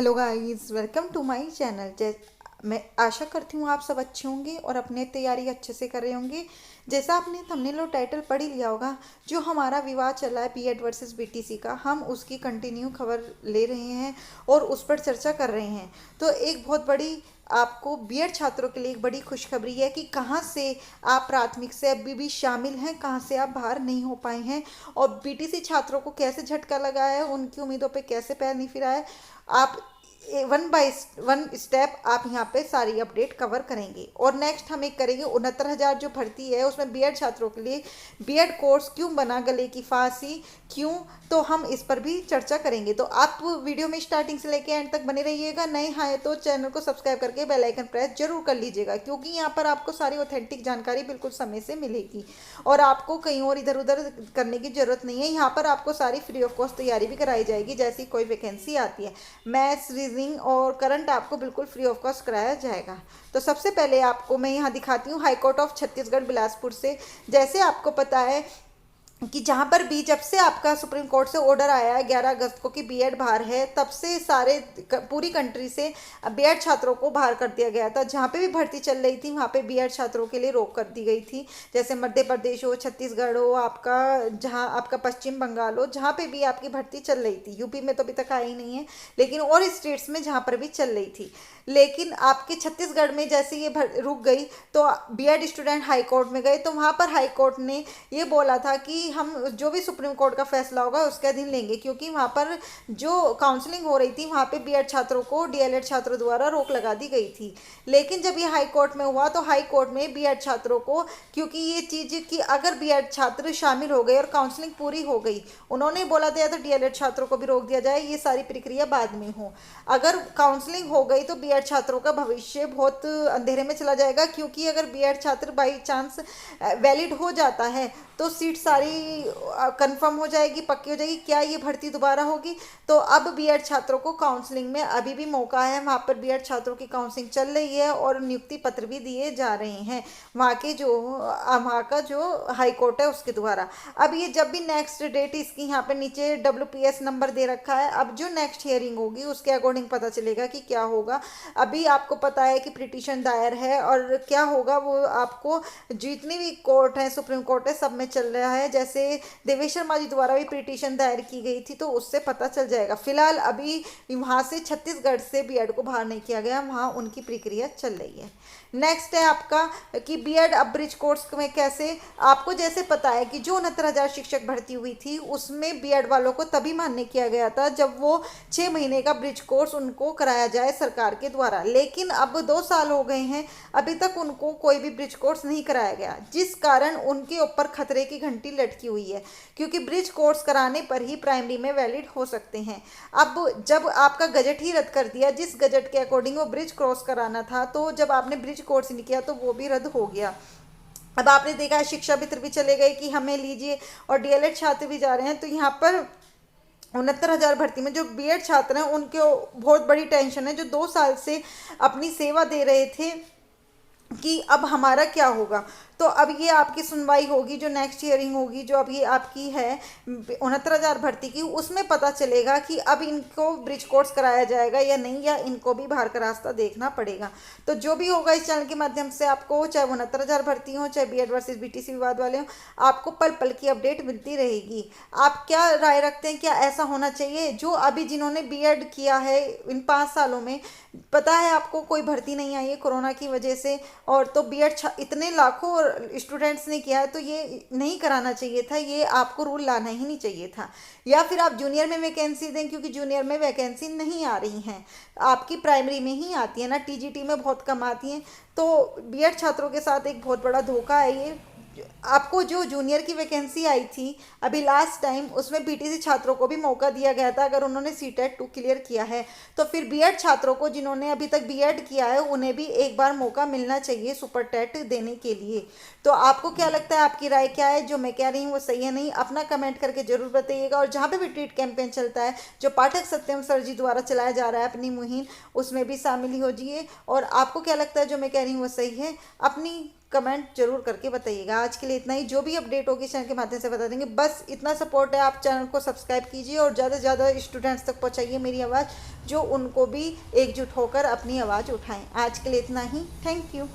Hello guys, welcome to my channel. मैं आशा करती हूँ आप सब अच्छे होंगे और अपने तैयारी अच्छे से कर रहे होंगे। जैसा आपने थंबनेल और टाइटल पढ़ ही लिया होगा, जो हमारा विवाद चला है बीएड वर्सेस बीटीसी का, हम उसकी कंटिन्यू खबर ले रहे हैं और उस पर चर्चा कर रहे हैं। तो एक बहुत बड़ी आपको बीएड छात्रों के लिए एक बड़ी खुशखबरी है कि कहाँ से आप प्राथमिक से अभी भी शामिल हैं, कहाँ से आप बाहर नहीं हो पाए हैं और बीटीसी छात्रों को कैसे झटका लगा है, उनकी उम्मीदों पे कैसे पैर नहीं फिरा है। आप वन बाय वन स्टेप आप यहाँ पे सारी अपडेट कवर करेंगे। और नेक्स्ट हम एक करेंगे 69,000 जो भर्ती है उसमें बीएड छात्रों के लिए बीएड कोर्स क्यों बना, गले की फांसी क्यों, तो हम इस पर भी चर्चा करेंगे। तो आप वीडियो में स्टार्टिंग से लेके एंड तक बने रहिएगा। नए हैं तो चैनल को सब्सक्राइब करके बेल आइकन प्रेस जरूर कर लीजिएगा, क्योंकि यहाँ पर आपको सारी ऑथेंटिक जानकारी बिल्कुल समय से मिलेगी और आपको कहीं और इधर उधर करने की जरूरत नहीं है। यहाँ पर आपको सारी फ्री ऑफ कॉस्ट तैयारी भी कराई जाएगी। जैसी कोई वैकेंसी आती है, मैथ्स, रीजनिंग और करंट आपको बिल्कुल फ्री ऑफ कॉस्ट कराया जाएगा। तो सबसे पहले आपको मैं यहाँ दिखाती हूँ हाईकोर्ट ऑफ छत्तीसगढ़ बिलासपुर से। जैसे आपको पता है कि जहाँ पर भी जब से आपका सुप्रीम कोर्ट से ऑर्डर आया है 11 अगस्त को कि बीएड बाहर है, तब से सारे पूरी कंट्री से बीएड छात्रों को बाहर कर दिया गया था। जहाँ पे भी भर्ती चल रही थी वहाँ पे बीएड छात्रों के लिए रोक कर दी गई थी। जैसे मध्य प्रदेश हो, छत्तीसगढ़ हो, आपका जहाँ आपका पश्चिम बंगाल हो, जहाँ पे भी आपकी भर्ती चल रही थी। यूपी में तो अभी तक आई नहीं है, लेकिन और स्टेट्स में जहाँ पर भी चल रही थी। लेकिन आपके छत्तीसगढ़ में जैसे ये रुक गई तो बीएड स्टूडेंट हाई कोर्ट में गए, तो वहाँ पर हाई कोर्ट ने ये बोला था कि हम जो भी सुप्रीम कोर्ट का फैसला होगा उसके अधीन लेंगे, क्योंकि वहाँ पर जो काउंसलिंग हो रही थी वहाँ पे बीएड छात्रों को डीएलएड छात्रों द्वारा रोक लगा दी गई थी। लेकिन जब ये हाई कोर्ट में हुआ तो हाई कोर्ट में बीएड छात्रों को, क्योंकि ये चीज़ कि अगर बीएड छात्र शामिल हो गए और काउंसलिंग पूरी हो गई, उन्होंने बोला था तो डीएलएड छात्रों को भी रोक दिया जाए, ये सारी प्रक्रिया बाद में हो। अगर काउंसलिंग हो गई तो बीएड छात्रों का भविष्य बहुत अंधेरे में चला जाएगा, क्योंकि अगर बीएड छात्र बाई चांस वैलिड हो जाता है तो सीट सारी कंफर्म हो जाएगी, पक्की हो जाएगी। क्या ये भर्ती दोबारा होगी? तो अब बीएड छात्रों को काउंसलिंग में अभी भी मौका है। वहाँ पर बीएड छात्रों की काउंसलिंग चल रही है और नियुक्ति पत्र भी दिए जा रहे हैं वहाँ का जो हाई कोर्ट है उसके द्वारा। अब ये जब भी नेक्स्ट डेट, इसकी यहाँ पे नीचे डब्ल्यूपीएस नंबर दे रखा है, अब जो नेक्स्ट हियरिंग होगी उसके अकॉर्डिंग पता चलेगा कि क्या होगा। अभी आपको पता है कि पिटीशन दायर है और क्या होगा वो आपको जितनी भी कोर्ट है, सुप्रीम कोर्ट है, सब में चल रहा है। जैसे देवेश शर्मा जी द्वारा भी पिटीशन दायर की गई थी, तो उससे पता चल जाएगा। फिलहाल अभी वहाँ से छत्तीसगढ़ से बीएड को बाहर नहीं किया गया, वहाँ उनकी प्रक्रिया चल रही है। नेक्स्ट है आपका कि बीएड अब ब्रिज कोर्स में कैसे, आपको जैसे पता है कि जो 69,000 शिक्षक भर्ती हुई थी उसमें बीएड वालों को तभी मान्य किया गया था जब वो 6 महीने का ब्रिज कोर्स उनको कराया जाए सरकार के द्वारा। लेकिन अब 2 साल हो गए हैं, अभी तक उनको कोई भी ब्रिज कोर्स नहीं कराया गया, जिस कारण उनके ऊपर खतरे की घंटी लटकी हुई है, क्योंकि ब्रिज कोर्स कराने पर ही प्राइमरी में वैलिड हो सकते हैं। अब जब आपका गजट ही रद्द कर दिया, जिस गजट के अकॉर्डिंग वो ब्रिज क्रॉस कराना था, तो जब आपने ब्रिज कोर्स नहीं किया तो वो भी रद्द हो गया। अब आपने देखा है शिक्षा मित्र भी चले गए कि हमें लीजिए, और डीएलएड छात्र भी जा रहे हैं। तो यहाँ पर 69,000 भर्ती में जो बीएड छात्र हैं उनको बहुत बड़ी टेंशन है, जो 2 साल से अपनी सेवा दे रहे थे कि अब हमारा क्या होगा। तो अब ये आपकी सुनवाई होगी, जो नेक्स्ट हियरिंग होगी, जो अभी आपकी है 69,000 भर्ती की, उसमें पता चलेगा कि अब इनको ब्रिज कोर्स कराया जाएगा या नहीं, या इनको भी बाहर का रास्ता देखना पड़ेगा। तो जो भी होगा इस चैनल के माध्यम से आपको, चाहे 69,000 भर्ती हो, चाहे बीएड वर्सेस बीटीसी विवाद वाले हो, आपको पल पल की अपडेट मिलती रहेगी। आप क्या राय रखते हैं, क्या ऐसा होना चाहिए? जो अभी जिन्होंने बीएड किया है इन 5 सालों में, पता है आपको कोई भर्ती नहीं आई है कोरोना की वजह से, और तो बीएड इतने लाखों स्टूडेंट्स ने किया है, तो ये नहीं कराना चाहिए था, ये आपको रूल लाना ही नहीं चाहिए था। या फिर आप जूनियर में वैकेंसी दें, क्योंकि जूनियर में वैकेंसी नहीं आ रही हैं, आपकी प्राइमरी में ही आती है ना, टीजीटी में बहुत कम आती हैं। तो बीएड छात्रों के साथ एक बहुत बड़ा धोखा है ये। आपको जो जूनियर की वैकेंसी आई थी अभी लास्ट टाइम, उसमें बीटीसी छात्रों को भी मौका दिया गया था अगर उन्होंने सीटेट 2 क्लियर किया है। तो फिर बीएड छात्रों को जिन्होंने अभी तक बीएड किया है उन्हें भी एक बार मौका मिलना चाहिए सुपर टेट देने के लिए। तो आपको क्या लगता है, आपकी राय क्या है? जो मैं कह रही हूँ वो सही है नहीं, अपना कमेंट करके जरूर बताइएगा। और जहाँ पे भी ट्वीट कैंपेन चलता है, जो पाठक सत्यम सर जी द्वारा चलाया जा रहा है अपनी मुहिम, उसमें भी शामिल हो जाइए। और आपको क्या लगता है जो मैं कह रही हूँ वो सही है? अपनी कमेंट जरूर करके बताइएगा। आज के लिए इतना ही, जो भी अपडेट होगी चैनल के माध्यम से बता देंगे। बस इतना सपोर्ट है, आप चैनल को सब्सक्राइब कीजिए और ज़्यादा से ज़्यादा स्टूडेंट्स तक पहुँचाइए मेरी आवाज़, जो उनको भी एकजुट होकर अपनी आवाज़ उठाएं। आज के लिए इतना ही, थैंक यू।